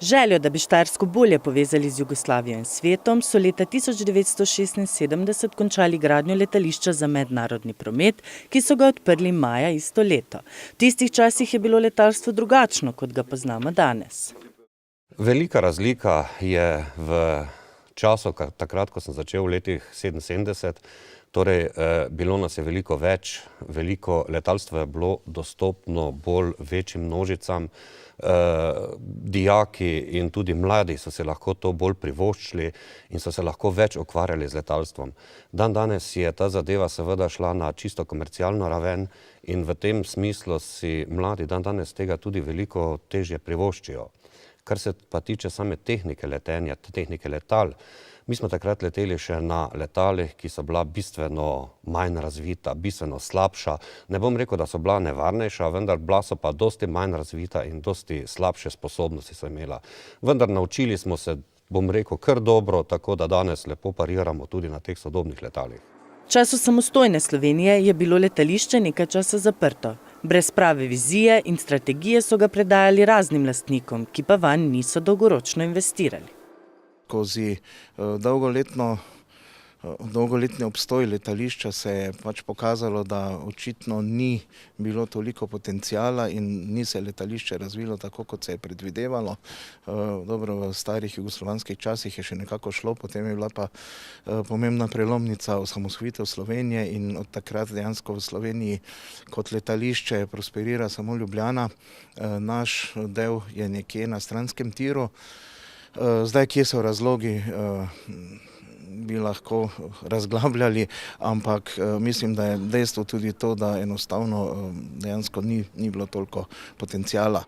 Željo, da bi Štajersko bolje povezali z Jugoslavijo in svetom, so leta 1976 končali gradnjo letališča za mednarodni promet, ki so ga odprli maja isto leto. V tistih časih je bilo letalstvo drugačno, kot ga poznamo danes. Velika razlika je v času, takrat, ko sem začel v letih 77, torej bilo nas je veliko več, veliko letalstvo je bilo dostopno bolj večjim množicam, dijaki in tudi mladi so se lahko to bolj privoščili in so se lahko več ukvarjali z letalstvom. Danes je ta zadeva seveda šla na čisto komercialno raven in v tem smislu si mladi danes tega tudi veliko težje privoščijo. Kar se pa tiče same tehnike letenja, tehnike letal, mi smo takrat leteli še na letalih, ki so bila bistveno manj razvita, bistveno slabša. Ne bom rekel, da so bila nevarnejša, vendar bila so pa dosti manj razvita in dosti slabše sposobnosti so imela. Vendar naučili smo se, bom rekel, kar dobro, tako da danes lepo pariramo tudi na teh sodobnih letalih. V času samostojne Slovenije je bilo letališče nekaj časa zaprto. Brez prave vizije in strategije so ga predajali raznim lastnikom, ki pa vanj niso dolgoročno investirali. Skozi dolgoletni obstoj letališča se je pač pokazalo, da očitno ni bilo toliko potencijala in ni se letališče razvilo tako, kot se je predvidevalo. Dobro, v starih jugoslovanskih časih je še nekako šlo, potem je bila pa pomembna prelomnica osamosvojitev Slovenije in od takrat dejansko v Sloveniji kot letališče prosperira samo Ljubljana. Naš del je nekje na stranskem tiru. Zdaj, kje so razlogi, bi lahko razglabljali, ampak mislim, da je dejstvo tudi to, da enostavno dejansko ni bilo toliko potencijala.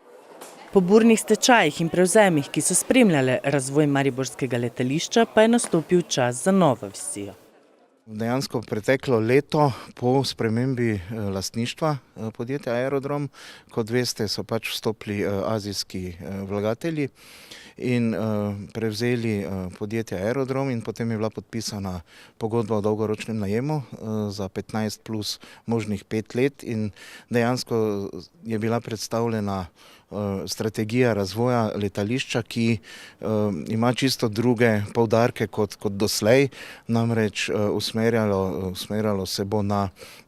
Po burnih stečajih in prevzemih, ki so spremljale razvoj mariborskega letališča, pa je nastopil čas za novo vizijo. Dejansko preteklo leto po spremembi lastništva podjetja Aerodrom, kot veste, so pač vstopili azijski vlagatelji in prevzeli podjetje Aerodrom in potem je bila podpisana pogodba o dolgoročnem najemu za 15 plus možnih 5 let in dejansko je bila predstavljena strategija razvoja letališča, ki ima čisto druge poudarke kot doslej, namreč usmerjalo se bo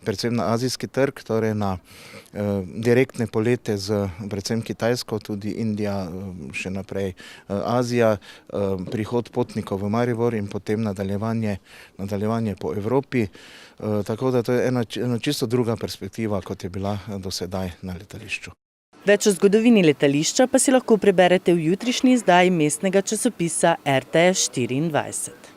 predvsem na azijski trg, torej na direktne polete z predvsem Kitajsko, tudi Indija, še naprej Azija, prihod potnikov v Maribor in potem nadaljevanje po Evropi. Tako da to je ena čisto druga perspektiva, kot je bila do sedaj na letališču. Več o zgodovini letališča pa si lahko preberete v jutrišnji izdaji mestnega časopisa RTS 24.